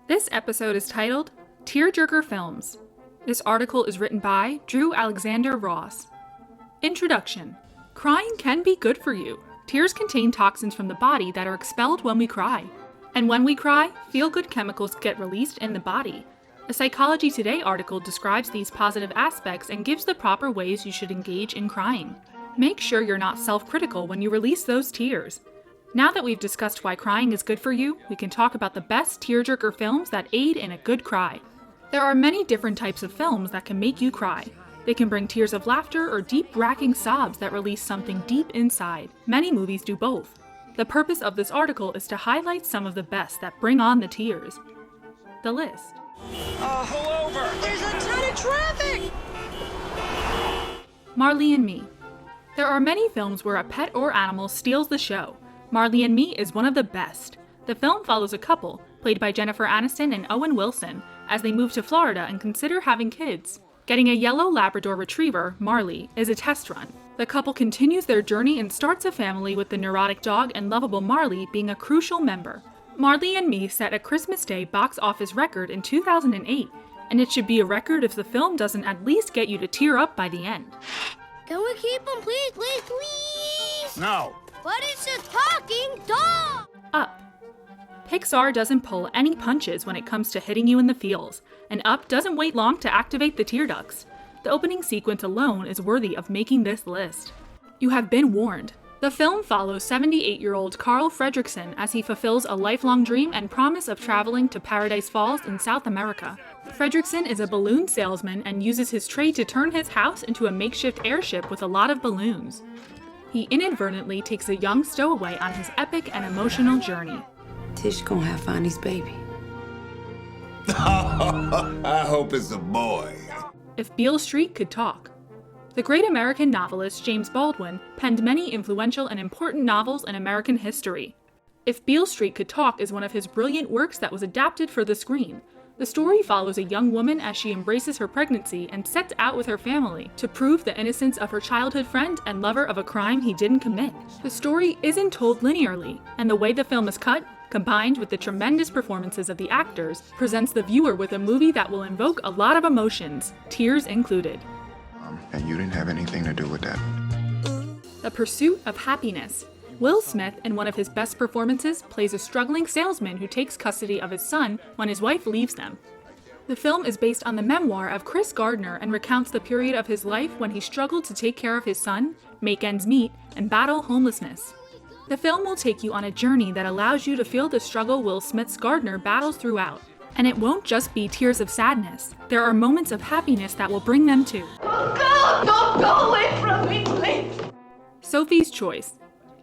This episode is titled Tearjerker Films. This article is written by Drew Alexander Ross. Introduction. Crying can be good for you. Tears contain toxins from the body that are expelled when we cry. And when we cry, feel-good chemicals get released in the body. A Psychology Today article describes these positive aspects and gives the proper ways you should engage in crying. Make sure you're not self-critical when you release those tears. Now that we've discussed why crying is good for you, we can talk about the best tearjerker films that aid in a good cry. There are many different types of films that can make you cry. They can bring tears of laughter or deep racking sobs that release something deep inside. Many movies do both. The purpose of this article is to highlight some of the best that bring on the tears. The list. Pull over! There's a ton of traffic! Marley and Me. There are many films where a pet or animal steals the show. Marley and Me is one of the best. The film follows a couple, played by Jennifer Aniston and Owen Wilson, as they move to Florida and consider having kids. Getting a yellow Labrador retriever, Marley, is a test run. The couple continues their journey and starts a family with the neurotic dog and lovable Marley being a crucial member. Marley and Me set a Christmas Day box office record in 2008, and it should be a record if the film doesn't at least get you to tear up by the end. Can we keep him, please, please, please? No. But it's a talking dog! Up. Pixar doesn't pull any punches when it comes to hitting you in the feels, and Up doesn't wait long to activate the tear ducts. The opening sequence alone is worthy of making this list. You have been warned. The film follows 78-year-old Carl Fredricksen as he fulfills a lifelong dream and promise of traveling to Paradise Falls in South America. Fredricksen is a balloon salesman and uses his trade to turn his house into a makeshift airship with a lot of balloons. He inadvertently takes a young stowaway on his epic and emotional journey. Tish gonna have Fonny's baby. I hope it's a boy. If Beale Street Could Talk. The great American novelist James Baldwin penned many influential and important novels in American history. If Beale Street Could Talk is one of his brilliant works that was adapted for the screen. The story follows a young woman as she embraces her pregnancy and sets out with her family to prove the innocence of her childhood friend and lover of a crime he didn't commit. The story isn't told linearly, and the way the film is cut, combined with the tremendous performances of the actors, presents the viewer with a movie that will invoke a lot of emotions, tears included. And you didn't have anything to do with that. The Pursuit of Happiness. Will Smith, in one of his best performances, plays a struggling salesman who takes custody of his son when his wife leaves them. The film is based on the memoir of Chris Gardner and recounts the period of his life when he struggled to take care of his son, make ends meet, and battle homelessness. The film will take you on a journey that allows you to feel the struggle Will Smith's Gardner battles throughout. And it won't just be tears of sadness. There are moments of happiness that will bring them too. Don't go away from me, please! Sophie's Choice.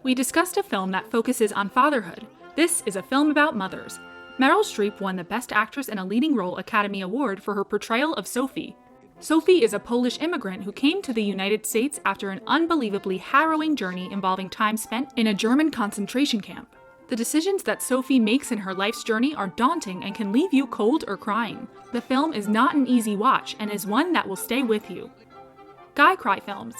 We discussed a film that focuses on fatherhood. This is a film about mothers. Meryl Streep won the Best Actress in a Leading Role Academy Award for her portrayal of Sophie. Sophie is a Polish immigrant who came to the United States after an unbelievably harrowing journey involving time spent in a German concentration camp. The decisions that Sophie makes in her life's journey are daunting and can leave you cold or crying. The film is not an easy watch and is one that will stay with you. Guy Cry Films.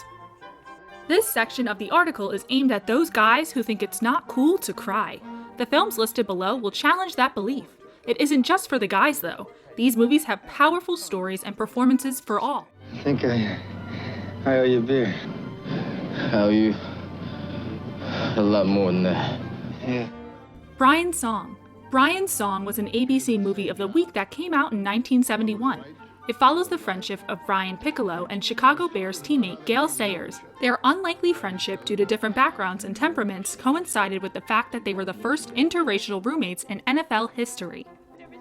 This section of the article is aimed at those guys who think it's not cool to cry. The films listed below will challenge that belief. It isn't just for the guys though. These movies have powerful stories and performances for all. I think I owe you a beer. I owe you a lot more than that. Yeah. Brian's Song. Brian's Song was an ABC movie of the week that came out in 1971. It follows the friendship of Brian Piccolo and Chicago Bears teammate Gale Sayers. Their unlikely friendship due to different backgrounds and temperaments coincided with the fact that they were the first interracial roommates in NFL history.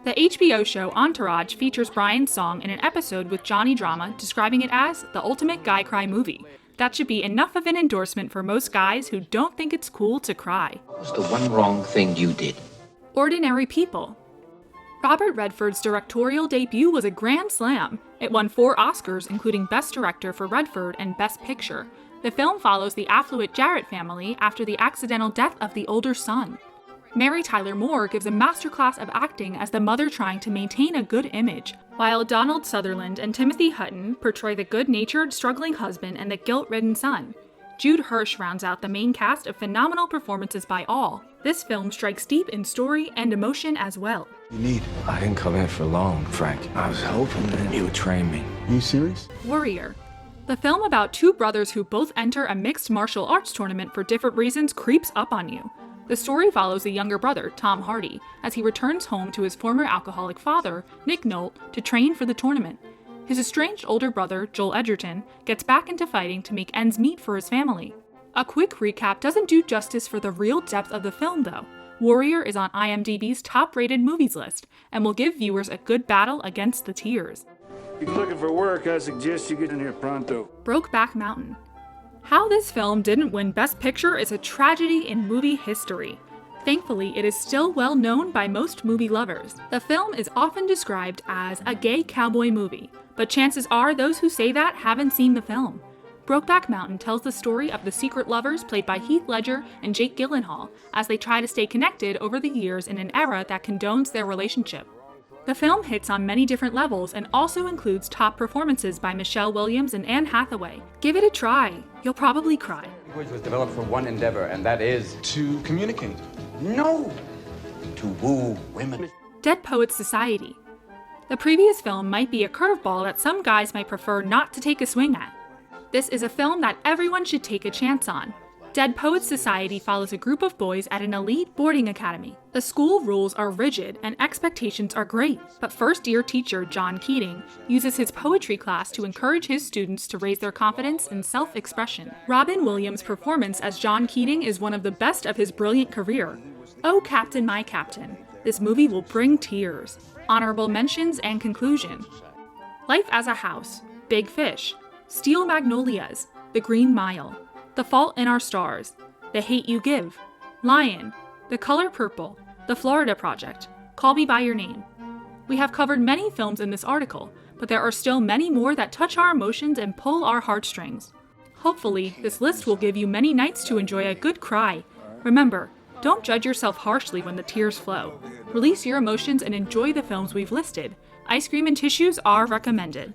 The HBO show Entourage features Brian's Song in an episode with Johnny Drama describing it as the ultimate guy cry movie. That should be enough of an endorsement for most guys who don't think it's cool to cry. What was the one wrong thing you did? Ordinary People. Robert Redford's directorial debut was a grand slam. It won 4 Oscars, including Best Director for Redford and Best Picture. The film follows the affluent Jarrett family after the accidental death of the older son. Mary Tyler Moore gives a masterclass of acting as the mother trying to maintain a good image, while Donald Sutherland and Timothy Hutton portray the good-natured, struggling husband and the guilt-ridden son. Jude Hirsch rounds out the main cast of phenomenal performances by all. This film strikes deep in story and emotion as well. I didn't come in for long, Frank. I was hoping that you would train me. You serious? Warrior. The film about two brothers who both enter a mixed martial arts tournament for different reasons creeps up on you. The story follows the younger brother, Tom Hardy, as he returns home to his former alcoholic father, Nick Nolte, to train for the tournament. His estranged older brother, Joel Edgerton, gets back into fighting to make ends meet for his family. A quick recap doesn't do justice for the real depth of the film, though. Warrior is on IMDb's top-rated movies list, and will give viewers a good battle against the tears. If you're looking for work, I suggest you get in here pronto. Brokeback Mountain. How this film didn't win Best Picture is a tragedy in movie history. Thankfully, it is still well known by most movie lovers. The film is often described as a gay cowboy movie, but chances are those who say that haven't seen the film. Brokeback Mountain tells the story of the secret lovers played by Heath Ledger and Jake Gyllenhaal as they try to stay connected over the years in an era that condones their relationship. The film hits on many different levels and also includes top performances by Michelle Williams and Anne Hathaway. Give it a try. You'll probably cry. Language was developed for one endeavor, and that is To communicate. no, to woo women. Dead Poets Society. The previous film might be a curveball that some guys might prefer not to take a swing at. This is a film that everyone should take a chance on. Dead Poets Society follows a group of boys at an elite boarding academy. The school rules are rigid and expectations are great, but first-year teacher John Keating uses his poetry class to encourage his students to raise their confidence and self-expression. Robin Williams' performance as John Keating is one of the best of his brilliant career. Oh, Captain, my Captain. This movie will bring tears. Honorable mentions and conclusion. Life as a House, Big Fish, Steel Magnolias, The Green Mile, The Fault in Our Stars, The Hate You Give, Lion, The Color Purple, The Florida Project, Call Me By Your Name. We have covered many films in this article, but there are still many more that touch our emotions and pull our heartstrings. Hopefully, this list will give you many nights to enjoy a good cry. Remember, don't judge yourself harshly when the tears flow. Release your emotions and enjoy the films we've listed. Ice cream and tissues are recommended.